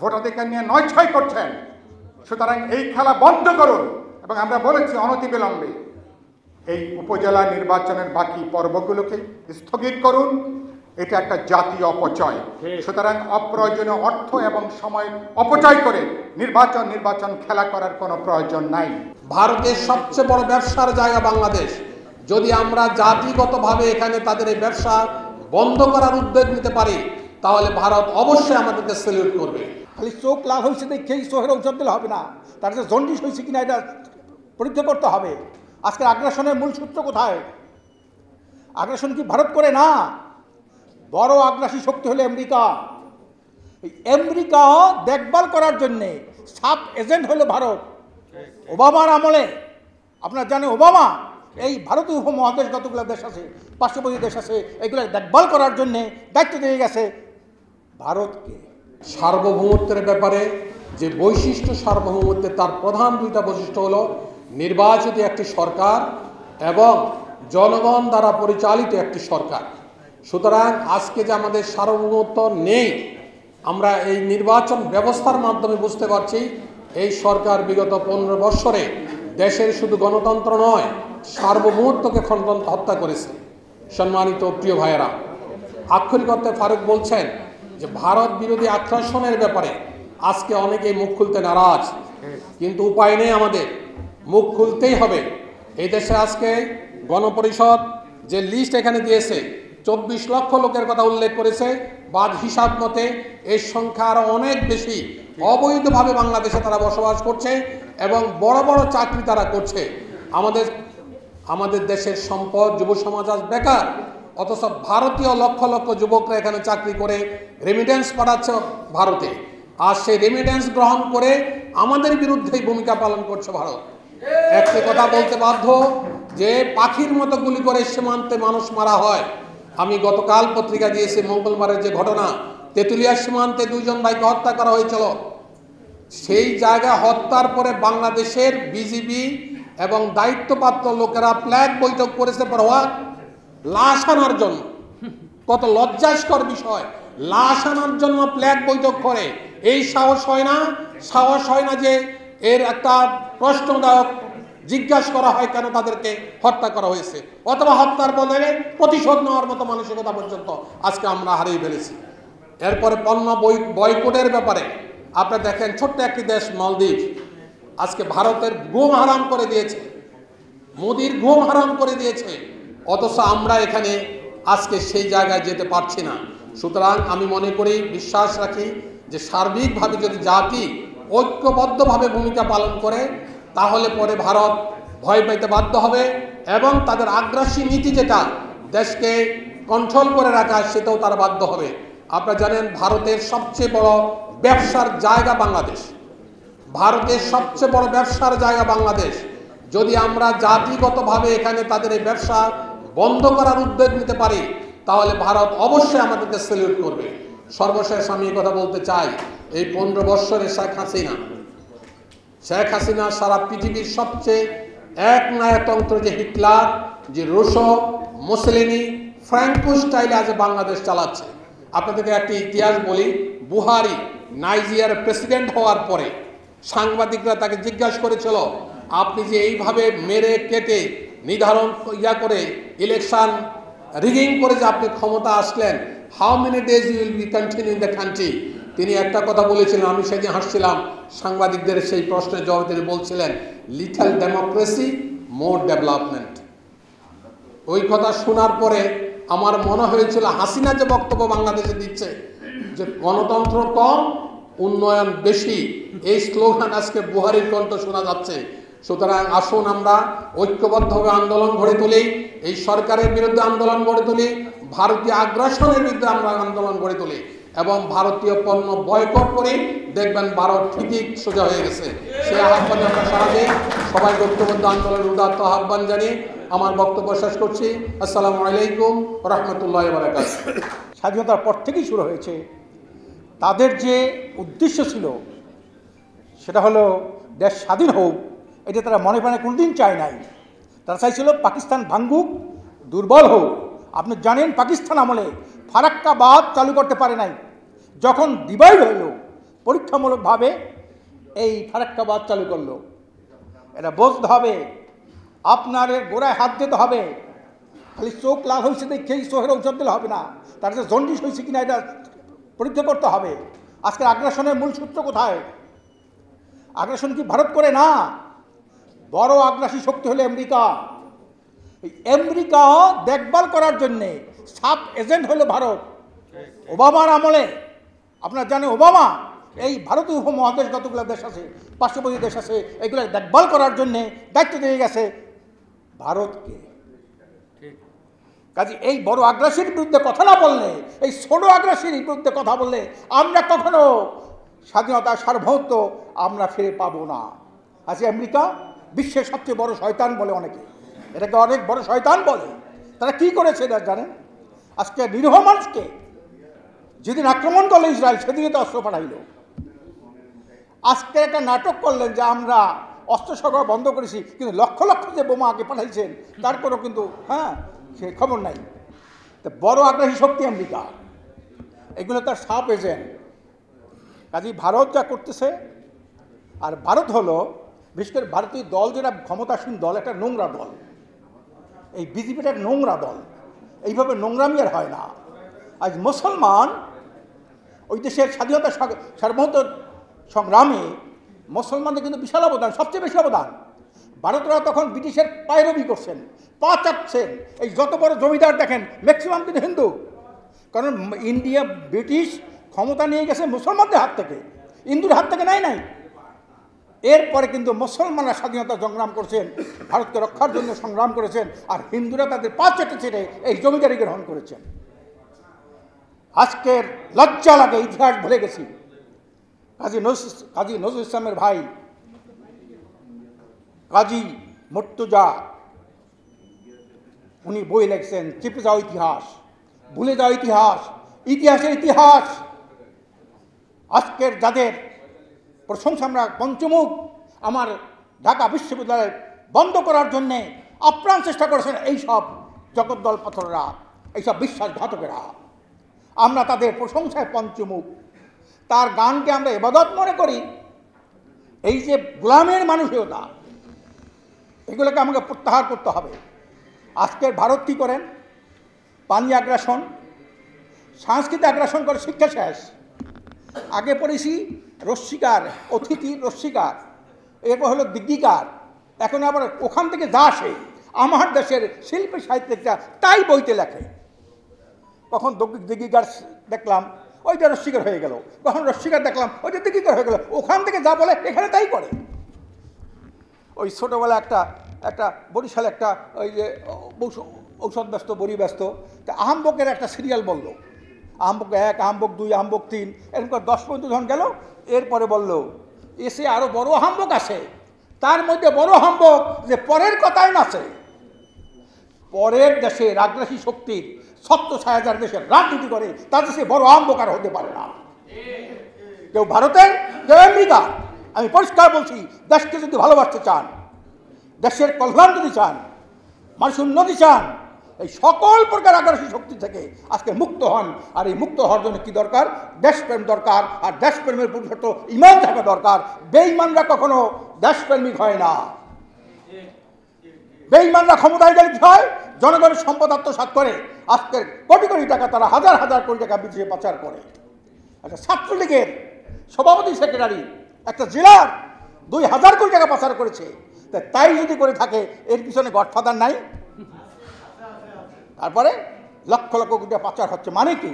ভোটাধিকার নিয়ে নয়-ছয় করছেন। সুতরাং এই খেলা বন্ধ করুন এবং আমরা বলেছি অনতিবিলম্বে এই উপজেলা নির্বাচনের বাকি পর্বগুলোকে স্থগিত করুন। এটা একটা জাতীয় অপচয়। সুতরাং অপ্রয়োজনীয় অর্থ এবং সময় অপচয় করে নির্বাচন খেলা করার কোনো প্রয়োজন নাই। ভারতের সবচেয়ে বড় ব্যবসার জায়গা বাংলাদেশ। যদি আমরা জাতিগতভাবে এখানে তাদের এই ব্যবসা বন্ধ করার উদ্যোগ নিতে পারি, তাহলে ভারত অবশ্যই আমাদেরকে স্যালিউট করবে। খালি চোখ লাল হয়েছে দেখেই চোখের ঔষধ দিলে হবে না, তার যে জন্ডিস হয়েছে কিনা এটা পরীক্ষা করতে হবে। আজকে আগ্রাসনের মূল সূত্র কোথায়? আগ্রাসন কি ভারত করে না, বড় আগ্রাসী শক্তি হলো আমেরিকা। এই আমেরিকা দেখভাল করার জন্যে সাব এজেন্ট হলো ভারত। ওবামার আমলে আপনারা জানেন, ওবামা এই ভারতীয় উপমহাদেশ যতগুলো দেশ আছে, পার্শ্ববর্তী দেশ আছে, এগুলো দেখভাল করার জন্যে দায়িত্ব দিয়ে গেছে ভারতকে। সার্বভৌমত্বের ব্যাপারে যে বৈশিষ্ট্য সার্বভৌমত্বের, তার প্রধান দুইটা বৈশিষ্ট্য হলো নির্বাচিত একটি সরকার এবং জনগণ দ্বারা পরিচালিত একটি সরকার। সুতরাং আজকে যে আমাদের সার্বভৌমত্ব নেই, আমরা এই নির্বাচন ব্যবস্থার মাধ্যমে বুঝতে পারছি এই সরকার বিগত 15 বৎসরে দেশের শুধু গণতন্ত্র নয়, সার্বভৌমত্বকে হত্যা করেছে। সম্মানিত প্রিয় ভাইয়েরা, আক্ষরিক অর্থে ফারুক বলছেন যে ভারত বিরোধী আগ্রাসনের ব্যাপারে আজকে অনেকেই মুখ খুলতে নারাজ, কিন্তু উপায় নেই, আমাদের মুখ খুলতেই হবে। এই দেশে আজকে গণপরিষদ যে লিস্ট এখানে দিয়েছে, 24 লক্ষ লোকের কথা উল্লেখ করেছে, বাদ হিসাব মতে এর সংখ্যা আরও অনেক বেশি। অবৈধভাবে বাংলাদেশে তারা বসবাস করছে এবং বড় বড় চাকরি তারা করছে। আমাদের দেশের সম্পদ যুব সমাজ আজ বেকার, অথচ ভারতীয় লক্ষ লক্ষ যুবকরা এখানে চাকরি করে রেমিটেন্স পাঠাচ্ছে ভারতে। আর সেই রেমিটেন্স গ্রহণ করে আমাদের বিরুদ্ধেই ভূমিকা পালন করছে ভারত। একটি কথা বলতে বাধ্য যে পাখির মতো গুলি করে সীমান্তে মানুষ মারা হয়। আমি গতকাল পত্রিকা দিয়েছি মঙ্গলবারের যে ঘটনা, তেঁতুলিয়া সীমান্তে 2 জন ভাইকে হত্যা করা হয়েছিল। সেই জায়গায় হত্যার পরে বাংলাদেশের বিজিবি এবং দায়িত্বপ্রাপ্ত লোকেরা ফ্ল্যাগ বৈঠক করেছে লাশ আনার জন্য। কত লজ্জাস্কর বিষয়, লাশ আনার জন্য ফ্ল্যাগ বৈঠক করে। এই সাহস হয় না যে এর একটা প্রশ্নদায়ক জিজ্ঞাসা করা হয় কেন তাদেরকে হত্যা করা হয়েছে, অথবা হত্যার বদলে প্রতিশোধ নেওয়ার মতো মানসিকতা পর্যন্ত আজকে আমরা হারিয়ে ফেলেছি। এরপরে পণ্য বয়কটের ব্যাপারে আপনারা দেখেন, ছোট্ট একটি দেশ মালদ্বীপ আজকে ভারতের গম হারাম করে দিয়েছে, মোদির গম হারাম করে দিয়েছে, অথচ আমরা এখানে আজকে সেই জায়গায় যেতে পারছি না। সুতরাং আমি মনে করি, বিশ্বাস রাখি যে সার্বিকভাবে যদি জাতি ঐক্যবদ্ধভাবে ভূমিকা পালন করে, তাহলে পরে ভারত ভয় পাইতে বাধ্য হবে এবং তাদের আগ্রাসী নীতি যেটা দেশকে কন্ট্রোল করে রাখা, সেটাও তারা বাধ্য হবে। আপনারা জানেন ভারতের সবচেয়ে বড় ব্যবসার জায়গা বাংলাদেশ। ভারতের সবচেয়ে বড় ব্যবসার জায়গা বাংলাদেশ। যদি আমরা জাতিগতভাবে এখানে তাদের এই ব্যবসা বন্ধ করার উদ্যোগ নিতে পারি, তাহলে ভারত অবশ্যই আমাদেরকে স্যালিউট করবে। সর্বশেষ আমি কথা বলতে চাই, এই 15 বৎসরে শেখ হাসিনা সারা পৃথিবীর সবচেয়ে একনায়কতন্ত্র যে হিটলার, যে রুশো, মুসলিনি, ফ্র্যাঙ্কো স্টাইলে আজ বাংলাদেশ চালাচ্ছে। আপনাদেরকে একটি ইতিহাস বলি, বুহারি নাইজেরিয়ার প্রেসিডেন্ট হওয়ার পরে সাংবাদিকরা তাকে জিজ্ঞাসা করেছিল, আপনি যে এইভাবে মেরে কেটে নির্ধারণ করে ইলেকশন রিগিং করে যে আপনি ক্ষমতা আসলেন, how many days you will be continue in the country? তিনি একটা কথা বলেছিলেন, আমি সেদিন হাসছিলাম। সাংবাদিকদের সেই প্রশ্নের জবাবে তিনি বলছিলেন, লিটল ডেমোক্রেসি মোর ডেভেলপমেন্ট। ওই কথা শোনার পরে আমার মনে হয়েছিল, হাসিনা যে বক্তব্য বাংলাদেশে দিচ্ছে যে গণতন্ত্র কম, উন্নয়ন বেশি, এই স্লোগান আজকে বুহারির কণ্ঠ শোনা যাচ্ছে। সুতরাং আসুন আমরা ঐক্যবদ্ধভাবে আন্দোলন গড়ে তুলি, এই সরকারের বিরুদ্ধে আন্দোলন গড়ে তুলি, ভারতীয় আগ্রাসনের বিরুদ্ধে আমরা আন্দোলন গড়ে তুলি এবং ভারতীয় পণ্য বয়কট করে দেখবেন ভারত ঠিকই সোজা হয়ে গেছে। সেই আহ্বানে আমরা সারা দিই। সবাই ঐক্যবদ্ধ আন্দোলনের উদাত্ত আহ্বান জানিয়ে আমার বক্তব্য শেষ করছি। আসসালামু আলাইকুম রহমতুল্লাহি ওয়া বারাকাতুহু। স্বাধীনতার পর থেকেই শুরু হয়েছে। তাদের যে উদ্দেশ্য ছিল সেটা হলো দেশ স্বাধীন হোক, এটা তারা মনে প্রাণে কোনোদিন চায় নাই। তারা চাইছিল পাকিস্তান ভাঙ্গুক, দুর্বল হোক। আপনি জানেন পাকিস্তান আমলে ফারাক্কা বাঁধ চালু করতে পারে নাই। যখন ডিভাইড হইল পরীক্ষামূলকভাবে এই ফারাক্কাবাদ চালু করলো। এটা বুঝতে হবে, আপনার এর গোড়ায় হাত দিতে হবে। খালি চোখ লাল হয়েছে দেখেই চোখের ঔষধ দিলে হবে না, তার যে জন্ডিস হয়েছে কিনা এটা পরীক্ষা করতে হবে। আজকে আগ্রাসনের মূল সূত্র কোথায়? আগ্রাসন কি ভারত করে না, বড় আগ্রাসী শক্তি হলো আমেরিকা। এই আমেরিকা দেখভাল করার জন্যে সাব এজেন্ট হলো ভারত। ওবামার আমলে আপনারা জানেন, ওবামা এই ভারতীয় উপমহাদেশ যতগুলো দেশ আছে, পার্শ্ববর্তী দেশ আছে, এগুলো দেখভাল করার জন্যে দায়িত্ব দিয়ে গেছে ভারতকে। কাজে এই বড় আগ্রাসীর বিরুদ্ধে কথা না বললে, এই ছোট আগ্রাসীর বিরুদ্ধে কথা বললে আমরা কখনো স্বাধীনতা সার্বভৌমত্ব আমরা ফিরে পাবো না। আজ আমেরিকা বিশ্বের সবচেয়ে বড় শয়তান বলে অনেকে, এটাকে অনেক বড় শয়তান বলে। তারা কি করেছে জানেন? আজকে নিরীহ মানুষকে যেদিন আক্রমণ করলো ইসরায়েল, সেদিকে তো অস্ত্র পাঠাইল। আজকে একটা নাটক করলেন যে আমরা অস্ত্র সরবরাহ বন্ধ করেছি, কিন্তু লক্ষ লক্ষ যে বোমা আগে পাঠাইছেন তার কোনো কিন্তু সে খবর নাই। তো বড় আগ্রাসী শক্তি আমেরিকা, এগুলো তার সাব এজেন্ট। কাজেই ভারত যা করতেছে, আর ভারত হলো বিশেষ করে ভারতীয় দল যেটা ক্ষমতাসীন দল, একটা নোংরা দল। এই বিজেপিটা নোংরা দল, এইভাবে নোংরামি আর হয় না। আজ মুসলমান ওই দেশের স্বাধীনতা সার্বভৌমত্ব সংগ্রামে মুসলমানদের কিন্তু বিশাল অবদান, সবচেয়ে বেশি অবদান। ভারতরা তখন ব্রিটিশের পায়রবি করছেন, পা চাটছেন। এই যত বড় জমিদার দেখেন ম্যাক্সিমাম কিন্তু হিন্দু, কারণ ইন্ডিয়া ব্রিটিশ ক্ষমতা নিয়ে গেছে মুসলমানদের হাত থেকে, হিন্দুর হাত থেকে নাই। এরপরে কিন্তু মুসলমানরা স্বাধীনতা সংগ্রাম করছেন, ভারতকে রক্ষার জন্য সংগ্রাম করেছেন, আর হিন্দুরা তাদের পা চেটে চেটে এই জমিদারি গ্রহণ করেছেন। আজকের লজ্জা লাগে, ইতিহাস ভুলে গেছি। কাজী নজরুল ইসলামের ভাই কাজী মুর্তজা, উনি বই লিখছেন চেপে যাও ইতিহাস, ভুলে যাও ইতিহাস, ইতিহাসের ইতিহাস। আজকের যাদের প্রশংসা আমরা পঞ্চমুখ আমার ঢাকা বিশ্ববিদ্যালয় বন্ধ করার জন্যে আপ্রাণ চেষ্টা করেছেন এইসব জগদ্দল পাথররা, এইসব বিশ্বাসঘাতকেরা, আমরা তাদের প্রশংসায় পঞ্চমুখ। তার গানকে আমরা ইবাদত মনে করি। এই যে গোলামের মানসিকতা, এগুলোকে আমাকে প্রত্যাহার করতে হবে। আজকের ভারত কী করেন? পানি আগ্রাসন, সাংস্কৃতিক আগ্রাসন করে শিক্ষা শেষ। আগে পড়েছি রস্যিকার, অতিথি রস্যিকার, এরপর হলো দিগ্গিকার, এখন আবার ওখান থেকে যা আসে আমার দেশের শিল্পী সাহিত্যিকরা তাই বইতে লেখে। কখন দিগ্গিকার দেখলাম ওইটা রস্যিকার হয়ে গেল, কখন রস্যিকার দেখলাম ওইটা দিগ্গিকার হয়ে গেল। ওখান থেকে যা বলে এখানে তাই করে। ওই ছোটোবেলা একটা বরিশালে একটা ওই যে ঔষধ ব্যস্ত, বড়ি ব্যস্ত, তা আহম্বকের একটা সিরিয়াল বললো, আহম্বক 1, আহম্বক 2, আহম্বক 3, এরকম 10 পর্যন্ত যখন গেল, এরপরে বলল এসে আরও বড় আহম্বক আছে, তার মধ্যে বড় আহম্বক যে পরের কথাই নাচে। পরের দেশের আগ্রাসী শক্তির 70,000 দেশের রাজনীতি করে, তাদের সে বড় আহম্বক আর হতে পারে না। কেউ ভারতের, কেউ আমেরিকা। আমি পরিষ্কার বলছি, দেশকে যদি ভালোবাসতে চান, দেশের কল্যাণ যদি চান, মানুষের উন্নতি চান, এই সকল প্রকার আগ্রাসী শক্তি থেকে আজকে মুক্ত হন। আর এই মুক্ত হওয়ার জন্য কী দরকার? দেশপ্রেম দরকার। আর দেশপ্রেমের পুরুষত্ব ইমান থাকা দরকার। বেঈমানরা কখনো দেশপ্রেমিক হয় না। বেঈমানরা ক্ষমতায় গেলে কী হয়? জনগণের সম্পদ আত্মসাৎ করে। আজকের কোটি কোটি টাকা তারা হাজার হাজার কোটি টাকা বিদেশে পাচার করে। আচ্ছা, ছাত্রলীগের সভাপতি সেক্রেটারি একটা জেলার 2,000 কোটি টাকা পাচার করেছে। তাই যদি করে থাকে, এর পিছনে গডফাদার নাই? তারপরে লক্ষ লক্ষ কোটি টাকা পাচার হচ্ছে মানে কি?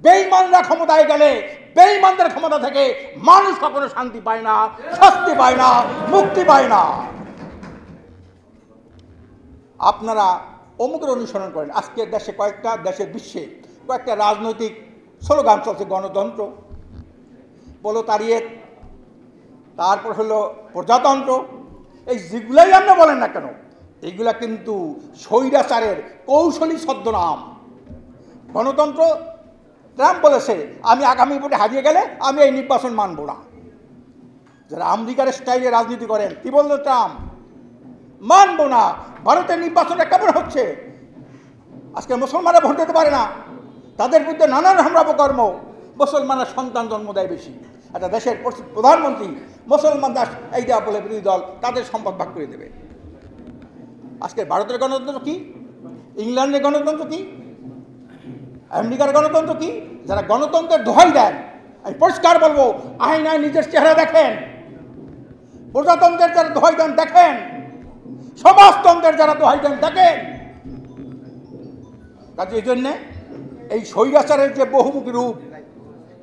বেঈমানরা ক্ষমতায় গেলে বেঈমানদের ক্ষমতা থেকে মানুষ কখনো শান্তি পায় না, শাস্তি পায় না, মুক্তি পায় না। আপনারা অমুকের অনুসরণ করেন। আজকের দেশে কয়েকটা, দেশের বিশ্বে কয়েকটা রাজনৈতিক স্লোগান চলছে, গণতন্ত্র, প্রোলেতারিয়েট, তারপর হলো প্রজাতন্ত্র। এই যেগুলাই আমরা বলেন না কেন, এইগুলা কিন্তু স্বৈরাচারের কৌশলী ছদ্মনাম। গণতন্ত্র, ট্রাম্প বলেছে আমি আগামী ভোটে হারিয়ে গেলে আমি এই নির্বাচন মানব না। যারা আমেরিকার স্টাইলে রাজনীতি করেন, কি বলল ট্রাম্প? মানব না। ভারতের নির্বাচনটা কেমন হচ্ছে? আজকে মুসলমানরা ভোট দিতে পারে না, তাদের বিরুদ্ধে নানান হামলা অপকর্ম। মুসলমানরা সন্তান জন্ম দেয় বেশি, একটা দেশের প্রধানমন্ত্রী মুসলমান দাস এই দেওয়া বলে বিরোধী দল তাদের সম্পদ ভাগ করে দেবে। আজকের ভারতের গণতন্ত্র কি, ইংল্যান্ডের গণতন্ত্র কি, আমেরিকার গণতন্ত্র কি? যারা গণতন্ত্রের দোহাই দেন, আমি পরিষ্কার বলবো, আয়নায় নিজের চেহারা দেখেন। প্রজাতন্ত্রের যারা দোহাই দেন দেখেন, সমাজতন্ত্রের যারা দোহাই দেন দেখেন। কাজে এই জন্যে এই স্বৈরাচারের যে বহুমুখী রূপ,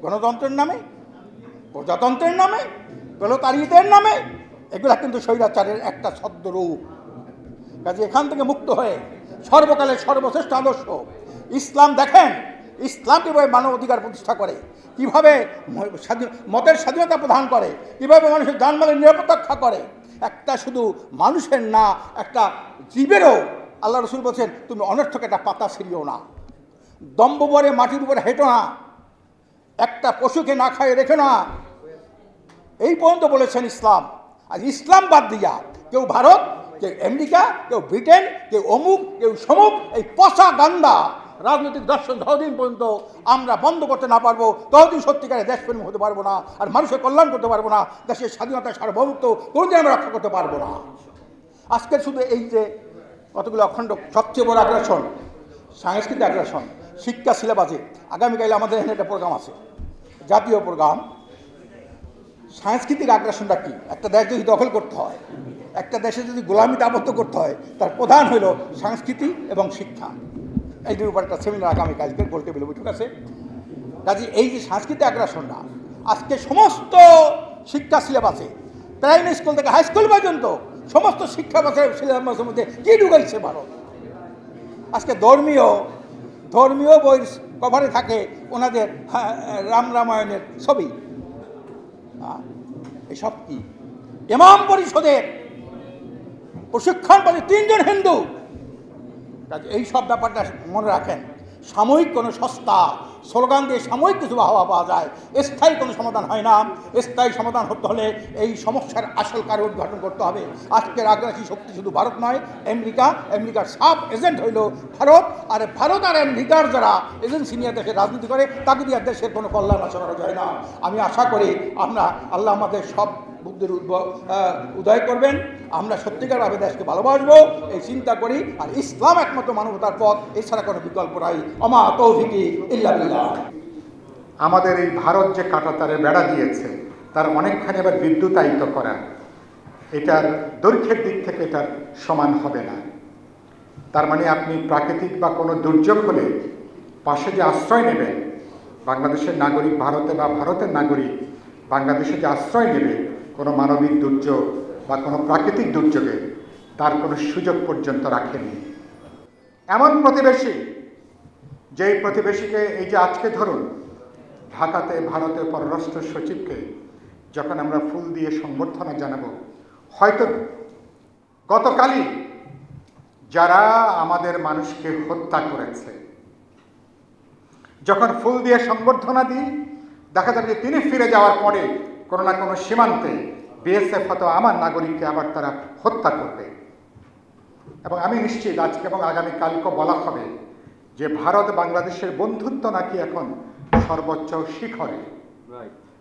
গণতন্ত্রের নামে, প্রজাতন্ত্রের নামে, গণতান্ত্রিকের নামে, এগুলা কিন্তু স্বৈরাচারের একটা ছদ্মরূপ। কাজে এখান থেকে মুক্ত হয়ে সর্বকালের সর্বশ্রেষ্ঠ আদর্শ ইসলাম দেখেন, ইসলাম কীভাবে মানব অধিকার প্রতিষ্ঠা করে, কীভাবে মতের স্বাধীনতা প্রদান করে, কীভাবে মানুষের জানমালের নিরাপত্তা রক্ষা করে। একটা শুধু মানুষের না, একটা জীবেরও আল্লাহ রসুল বলছেন, তুমি অনর্থক একটা পাতা ছিঁড়িও না, দম্ভ ভরে মাটির উপরে হেঁটো না, একটা পশুকে না খায় রেখে না, এই পর্যন্ত বলেছেন ইসলাম। আর ইসলাম বাদ দিয়া কেউ ভারত, কেউ আমেরিকা, কেউ ব্রিটেন, কেউ অমুক, কেউ সমুক, এই পচা গান্দা রাজনৈতিক দর্শন যতদিন পর্যন্ত আমরা বন্ধ করতে না পারবো, ততদিন সত্যিকারে দেশপ্রেম হতে পারবো না, আর মানুষের কল্যাণ করতে পারবো না, দেশের স্বাধীনতা সার্বভৌমত্ব কোনোদিন আমরা রক্ষা করতে পারবো না। আজকে শুধু এই যে কতগুলো অখণ্ড, সবচেয়ে বড় আগ্রাসন সাংস্কৃতিক আগ্রাসন, শিক্ষা সিলেবাসে আগামীকাল আমাদের এখানে একটা প্রোগ্রাম আছে, জাতীয় প্রোগ্রাম। সাংস্কৃতিক আগ্রাসনটা কি? একটা দেশ যদি দখল করতে হয়, একটা দেশে যদি গোলামিতে আবদ্ধ করতে হয়, তার প্রধান হইল সংস্কৃতি এবং শিক্ষা। এই দুই উপর একটা সেমিনার আগামীকালকে গোল টেবিলে বৈঠক আছে। কাজে এই যে সাংস্কৃতিক আগ্রাসনটা আজকে সমস্ত শিক্ষা সিলেবাসে, প্রাইমারি স্কুল থেকে হাই স্কুল পর্যন্ত সমস্ত শিক্ষা সিলেবাসের মধ্যে কি ঢুকাইছে ভারত। আজকে ধর্মীয় বইয়ের কভারে থাকে ওনাদের রামায়ণের ছবি। এসব কি? ইমাম পরিষদের প্রশিক্ষণ পাচ্ছে 3 জন হিন্দু। এই সব ব্যাপারটা মনে রাখেন। সাময়িক কোনো সস্তা স্লোগান দিয়ে সাময়িক কিছু হাওয়া পাওয়া যায়, স্থায়ী কোনো সমাধান হয় না। স্থায়ী সমাধান হতে হলে এই সমস্যার আসল কারণ উদ্ঘাটন করতে হবে। আজকের আগ্রাসী শক্তি শুধু ভারত নয়, আমেরিকার সাব এজেন্ট হইল ভারত। আর ভারত আর আমেরিকার যারা এজেন্সি নিয়ে দেশের রাজনীতি করে, তাকে দিয়ে দেশের কোনো কল্যাণ আশা করা যায় না। আমি আশা করি আল্লাহ আমাদের সব বুদ্ধির উদয় করবেন, আমরা সত্যিকারভাবে দেশকে ভালোবাসবো এই চিন্তা করি। আর ইসলাম একমাত্র মানবতার পথ, এছাড়া কোনো বিকল্প নাই। আমা তৌফিকি ইল্লা বিল্লাহ। আমাদের এই ভারত যে কাঁটাতারে বেড়া দিয়েছে, তার অনেকখানি আবার বিদ্যুতায়িত করা, এটার দৈর্ঘ্যের দিক থেকে এটার সমান হবে না। তার মানে আপনি প্রাকৃতিক বা কোনো দুর্যোগ হলে পাশে যে আশ্রয় নেবেন, বাংলাদেশের নাগরিক ভারতে বা ভারতের নাগরিক বাংলাদেশে যে আশ্রয় নেবে কোনো মানবিক দুর্যোগ বা কোনো প্রাকৃতিক দুর্যোগে, তার কোনো সুযোগ পর্যন্ত রাখেনি। এমন প্রতিবেশী, যেই প্রতিবেশীকে এই যে আজকে ধরুন ঢাকাতে ভারতের পররাষ্ট্র সচিবকে যখন আমরা ফুল দিয়ে সংবর্ধনা জানাবো, হয়তো গতকালই যারা আমাদের মানুষকে হত্যা করেছে যখন ফুল দিয়ে সংবর্ধনা দিই, দেখা যাবে যে তিনি ফিরে যাওয়ার পরে কোনো না কোনো সীমান্তে বিএসএফ হয়তো আমার নাগরিককে আবার তারা হত্যা করবে। এবং আমি নিশ্চিত আজকে এবং আগামীকালকে বলা হবে যে ভারত বাংলাদেশের বন্ধুত্ব নাকি এখন সর্বোচ্চ শিখরে।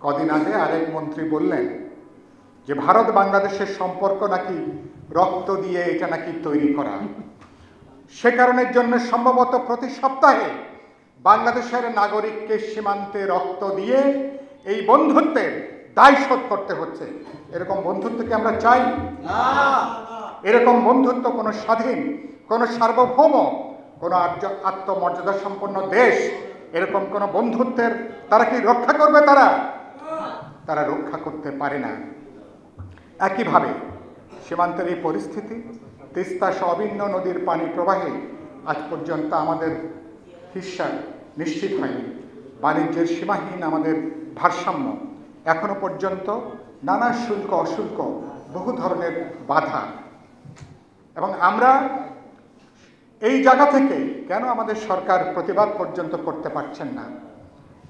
কদিন আগে আরেক মন্ত্রী বললেন যে ভারত বাংলাদেশের সম্পর্ক নাকি রক্ত দিয়ে এটা নাকি তৈরি করা। সে কারণের জন্য সম্ভবত প্রতি সপ্তাহে বাংলাদেশের নাগরিককে সীমান্তে রক্ত দিয়ে এই বন্ধুত্বের দায় শোধ করতে হচ্ছে। এরকম বন্ধুত্ব কি আমরা চাই? এরকম বন্ধুত্ব কোনো স্বাধীন, কোনো সার্বভৌম, কোনো আত্মমর্যাদা সম্পন্ন দেশ এরকম কোনো বন্ধুত্বের তারা কি রক্ষা করবে? তারা রক্ষা করতে পারে না। একইভাবে সীমান্তের এই পরিস্থিতি, তিস্তা সহ অভিন্ন নদীর পানি প্রবাহে আজ পর্যন্ত আমাদের হিস্সা নিশ্চিত হয়নি। বাণিজ্যের সীমাহীন আমাদের ভারসাম্য, এখনো পর্যন্ত নানা শুল্ক অশুল্ক বহু ধরনের বাধা। এবং আমরা এই জায়গা থেকে কেন আমাদের সরকার প্রতিবাদ পর্যন্ত করতে পারছেন না,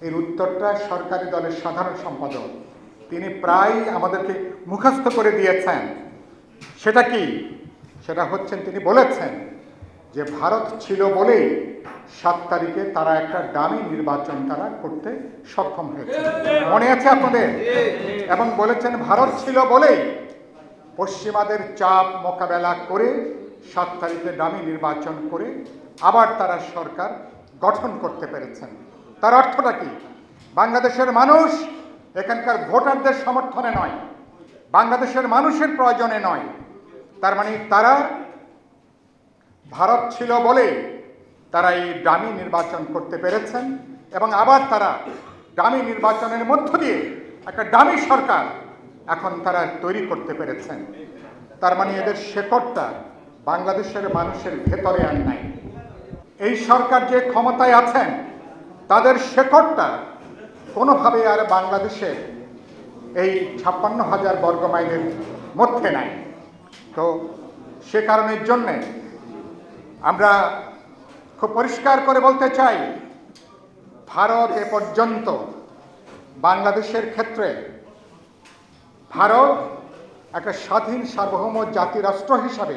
এর উত্তরটা সরকারি দলের সাধারণ সম্পাদক তিনি প্রায় আমাদেরকে মুখস্থ করে দিয়েছেন। সেটা কি? সেটা হচ্ছেন তিনি বলেছেন যে ভারত ছিল বলেই 7 তারিখে তারা একটা ডামি নির্বাচন তারা করতে সক্ষম হয়েছে, মনে আছে আপনাদের? এবং বলেছেন ভারত ছিল বলেই পশ্চিমাদের চাপ মোকাবেলা করে 7 তারিখে ডামি নির্বাচন করে আবার তারা সরকার গঠন করতে পেরেছেন। তার অর্থটা কি? বাংলাদেশের মানুষ এখানকার ভোটারদের সমর্থনে নয়, বাংলাদেশের মানুষের প্রয়োজনে নয়, তার মানে তারা ভারত ছিল বলেই তারা এই ডামি নির্বাচন করতে পেরেছেন এবং আবার তারা ডামি নির্বাচনের মধ্য দিয়ে একটা ডামি সরকার এখন তারা তৈরি করতে পেরেছেন। তার মানে এদের শেকড়টা বাংলাদেশের মানুষের ভেতরে আর নাই। এই সরকার যে ক্ষমতায় আছেন তাদের শেকড়টা কোনোভাবে আর বাংলাদেশের এই 56,000 বর্গ মাইলের মধ্যে নাই। তো সে কারণের জন্যে আমরা খুব পরিষ্কার করে বলতে চাই, ভারত এ পর্যন্ত বাংলাদেশের ক্ষেত্রে ভারত একটা স্বাধীন সার্বভৌম জাতি রাষ্ট্র হিসাবে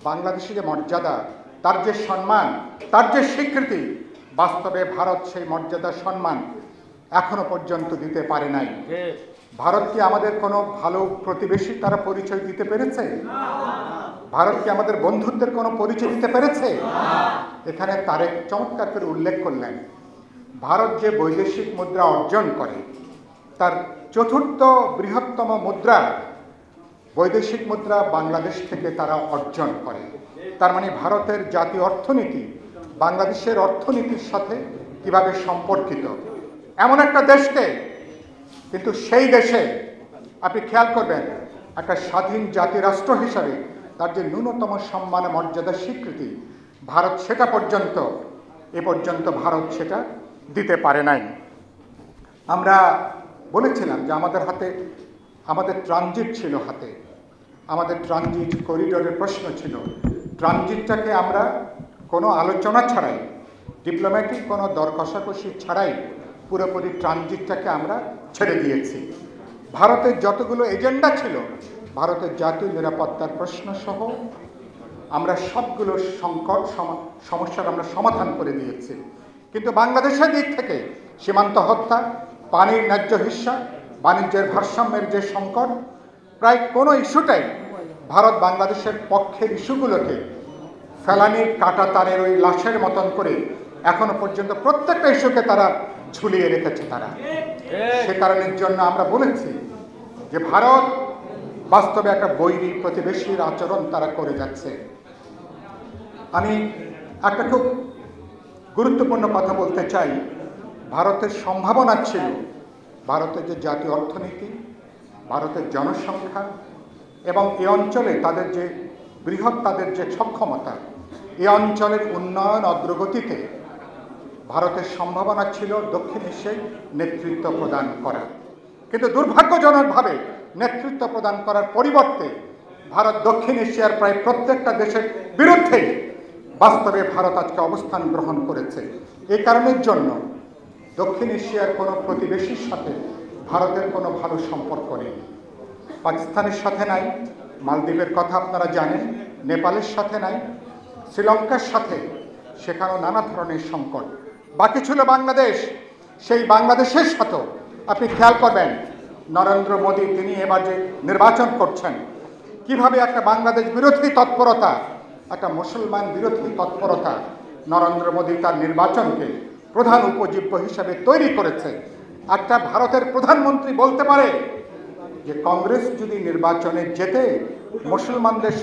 বাংলাদেশের যে মর্যাদা, তার যে সম্মান, তার যে স্বীকৃতি, বাস্তবে ভারত সেই মর্যাদা সম্মান এখনো পর্যন্ত দিতে পারে নাই। ভারত কি আমাদের কোনো ভালো প্রতিবেশী তারা পরিচয় দিতে পেরেছে? ভারত কি আমাদের বন্ধুত্বের কোনো পরিচয় দিতে পেরেছে? এখানে তারেক চমৎকার করে উল্লেখ করলেন, ভারত যে বৈদেশিক মুদ্রা অর্জন করে তার 4র্থ বৃহত্তম মুদ্রা বৈদেশিক মুদ্রা বাংলাদেশ থেকে তারা অর্জন করে। তার মানে ভারতের জাতীয় অর্থনীতি বাংলাদেশের অর্থনীতির সাথে কিভাবে সম্পর্কিত, এমন একটা দেশকে, কিন্তু সেই দেশে আপনি খেয়াল করবেন একটা স্বাধীন জাতি রাষ্ট্র হিসাবে তার যে ন্যূনতম সম্মান মর্যাদা স্বীকৃতি ভারত সেটা পর্যন্ত এ পর্যন্ত ভারত সেটা দিতে পারে নাই। আমরা বলেছিলাম যে আমাদের ট্রানজিট ছিল হাতে, আমাদের ট্রানজিট করিডোরের প্রশ্ন ছিল। ট্রানজিটটাকে আমরা কোনো আলোচনা ছাড়াই, ডিপ্লোম্যাটিক কোনো দর কষাকষি ছাড়াই পুরোপুরি ট্রানজিটটাকে আমরা ছেড়ে দিয়েছি। ভারতের যতগুলো এজেন্ডা ছিল, ভারতের জাতীয় নিরাপত্তার প্রশ্ন সহ আমরা সবগুলো সমস্যার আমরা সমাধান করে দিয়েছি। কিন্তু বাংলাদেশের দিক থেকে সীমান্ত হত্যা, পানির ন্যায্য হিস্সা, বাণিজ্যের ভারসাম্যের যে সংকট, প্রায় কোনো ইস্যুটাই ভারত বাংলাদেশের পক্ষের ইস্যুগুলোকে ফেলানির কাটা তারের ওই লাশের মতন করে এখনো পর্যন্ত প্রত্যেকটা ইস্যুকে তারা ঝুলিয়ে রেখেছে। তারা সে কারণের জন্য আমরা বলেছি যে ভারত বাস্তবে একটা বৈরী প্রতিবেশীর আচরণ তারা করে যাচ্ছে। আমি একটা খুব গুরুত্বপূর্ণ কথা বলতে চাই, ভারতের সম্ভাবনা ছিল, ভারতের যে জাতীয় অর্থনীতি, ভারতের জনসংখ্যা এবং এ অঞ্চলে তাদের যে বৃহৎ তাদের যে সক্ষমতা, এ অঞ্চলের উন্নয়ন অগ্রগতিতে ভারতের সম্ভাবনা ছিল দক্ষিণ এশিয়ায় নেতৃত্ব প্রদান করা। কিন্তু দুর্ভাগ্যজনকভাবে নেতৃত্ব প্রদান করার পরিবর্তে ভারত দক্ষিণ এশিয়ার প্রায় প্রত্যেকটা দেশের বিরুদ্ধেই বাস্তবে ভারত আজকে অবস্থান গ্রহণ করেছে। এই কারণের জন্য দক্ষিণ এশিয়ার কোনো প্রতিবেশীর সাথে ভারতের কোনো ভালো সম্পর্ক নেই। পাকিস্তানের সাথে নাই, মালদ্বীপের কথা আপনারা জানেন, নেপালের সাথে নাই, শ্রীলঙ্কার সাথে সেখানেও নানা ধরনের সংকট। বাকি ছিল বাংলাদেশ। সেই বাংলাদেশের সাথেও আপনি খেয়াল করবেন নরেন্দ্র মোদী তিনি এবার যে নির্বাচন করছেন, কিভাবে একটা বাংলাদেশ বিরোধী তৎপরতা, একটা মুসলমান বিরোধী তৎপরতা নরেন্দ্র মোদী তার নির্বাচনকে প্রধান উপজীব্য হিসাবে তৈরি করেছে। একটা ভারতের প্রধানমন্ত্রী বলতে পারে যে কংগ্রেস যদি নির্বাচনে জেতে মুসলমানদের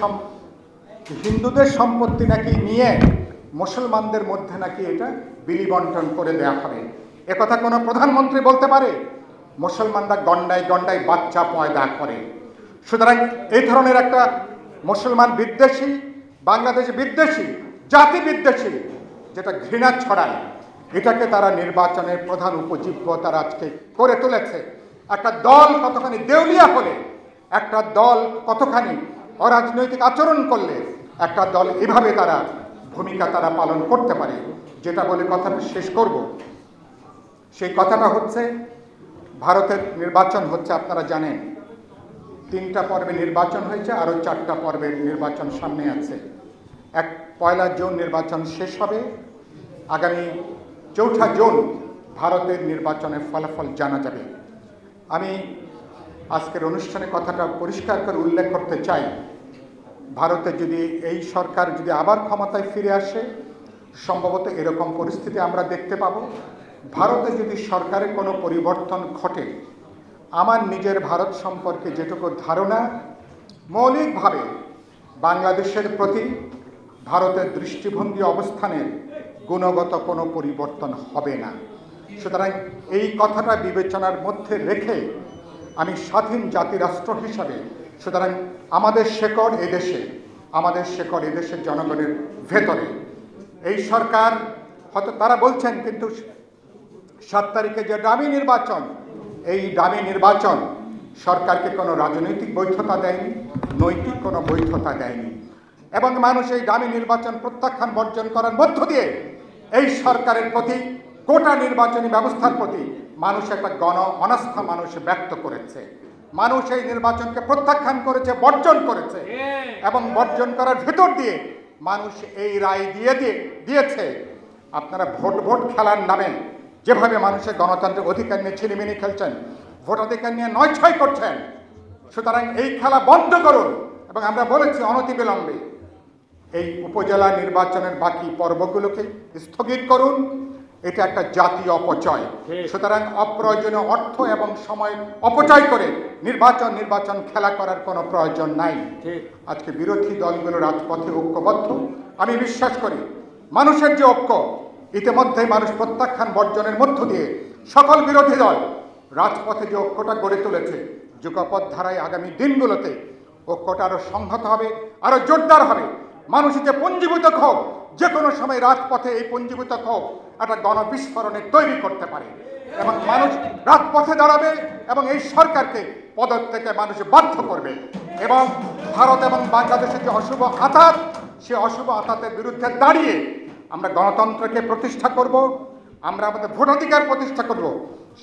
হিন্দুদের সম্পত্তি নাকি নিয়ে মুসলমানদের মধ্যে নাকি এটা বিলি বন্টন করে দেওয়া হবে, একথা কোনো প্রধানমন্ত্রী বলতে পারে? মুসলমানরা গন্ডায় গন্ডায় বাচ্চা পয়দা করে। সুতরাং এই ধরনের একটা মুসলমান বিদ্বেষী, বাংলাদেশ বিদ্বেষী, জাতি বিদ্বেষী যেটা ঘৃণা ছড়ায়, এটাকে তারা নির্বাচনের প্রধান উপজীব্য তারা আজকে করে তুলেছে। একটা দল কতখানি দেউলিয়া হলে, একটা দল কতখানি অরাজনৈতিক আচরণ করলে একটা দল এভাবে তারা ভূমিকা তারা পালন করতে পারে। যেটা বলে কথাটা শেষ করব, সেই কথাটা হচ্ছে ভারতের নির্বাচন হচ্ছে, আপনারা জানেন 3টা পর্বে নির্বাচন হয়েছে, আরও 4টা পর্বের নির্বাচন সামনে আছে। পয়লা জুন নির্বাচন শেষ হবে, আগামী 4 জুন ভারতের নির্বাচনের ফলাফল জানা যাবে। আমি আজকের অনুষ্ঠানে কথাটা পরিষ্কার করে উল্লেখ করতে চাই, ভারতে যদি এই সরকার যদি আবার ক্ষমতায় ফিরে আসে, সম্ভবত এরকম পরিস্থিতি আমরা দেখতে পাব। ভারতে যদি সরকারের কোনো পরিবর্তন ঘটে, আমার নিজের ভারত সম্পর্কে যেটুকু ধারণা, মৌলিকভাবে বাংলাদেশের প্রতি ভারতের দৃষ্টিভঙ্গি অবস্থানের গুণগত কোনো পরিবর্তন হবে না। সুতরাং এই কথাটা বিবেচনার মধ্যে রেখে আমি স্বাধীন জাতিরাষ্ট্র হিসাবে, সুতরাং আমাদের শেকড় এদেশে, আমাদের শেকড় এদেশের জনগণের ভেতরে। এই সরকার হয়তো তারা বলছেন, কিন্তু 7 তারিখে যে ডামি নির্বাচন, এই ডামি নির্বাচন সরকারকে কোনো রাজনৈতিক বৈধতা দেয়নি, নৈতিক কোনো বৈধতা দেয়নি, এবং মানুষ এই ডামি নির্বাচন প্রত্যাখ্যান বর্জন করার মধ্য দিয়ে এই সরকারের প্রতি, গোটা নির্বাচনী ব্যবস্থার প্রতি মানুষ একটা গণ অনাস্থা মানুষ ব্যক্ত করেছে। মানুষ এই নির্বাচনকে প্রত্যাখ্যান করেছে, বর্জন করেছে, এবং বর্জন করার ভিতর দিয়ে মানুষ এই রায় দিয়েছে। আপনারা ভোট খেলার নামে যেভাবে মানুষের গণতান্ত্রিক অধিকার নিয়ে ছিনিমিনি খেলছেন, ভোটাধিকার নিয়ে নয়-ছয় করছেন, সুতরাং এই খেলা বন্ধ করুন। এবং আমরা বলেছি অনতিবিলম্বে এই উপজেলা নির্বাচনের বাকি পর্বগুলোকে স্থগিত করুন। এটা একটা জাতীয় অপচয়। সুতরাং অপ্রয়োজনীয় অর্থ এবং সময় অপচয় করে নির্বাচন খেলা করার কোনো প্রয়োজন নাই। আজকে বিরোধী দলগুলো রাজপথে ঐক্যবদ্ধ। আমি বিশ্বাস করি মানুষের যে ঐক্য, ইতিমধ্যে মানুষ প্রত্যাখ্যান বর্জনের মধ্য দিয়ে সকল বিরোধী দল রাজপথে যে ঐক্যটা গড়ে তুলেছে, যুগপৎ ধারায় আগামী দিনগুলোতে ঐক্যটা আরও সংহত হবে, আরও জোরদার হবে। মানুষের যে পুঞ্জীভূত ক্ষোভ, যে কোনো সময় রাজপথে এই পুঞ্জীভূত ক্ষোভ একটা গণবিস্ফোরণে তৈরি করতে পারে, এবং মানুষ রাজপথে দাঁড়াবে এবং এই সরকারকে পদত্যাগে মানুষ বাধ্য করবে। এবং ভারত এবং বাংলাদেশের যে অশুভ আঘাত, সে অশুভ আঘাতের বিরুদ্ধে দাঁড়িয়ে আমরা গণতন্ত্রকে প্রতিষ্ঠা করব, আমরা আমাদের ভোটাধিকার প্রতিষ্ঠা করব,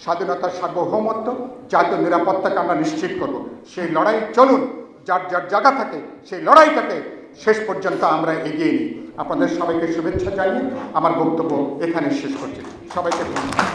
স্বাধীনতার সার্বভৌমত্ব, জাতীয় নিরাপত্তাকে আমরা নিশ্চিত করব। সেই লড়াই চলুন, যার যার জায়গা থাকে সেই লড়াইটাকে শেষ পর্যন্ত আমরা এগিয়ে নিই। আপনাদের সবাইকে শুভেচ্ছা জানিয়ে আমার বক্তব্য এখানে শেষ করছি। সবাইকে ধন্যবাদ।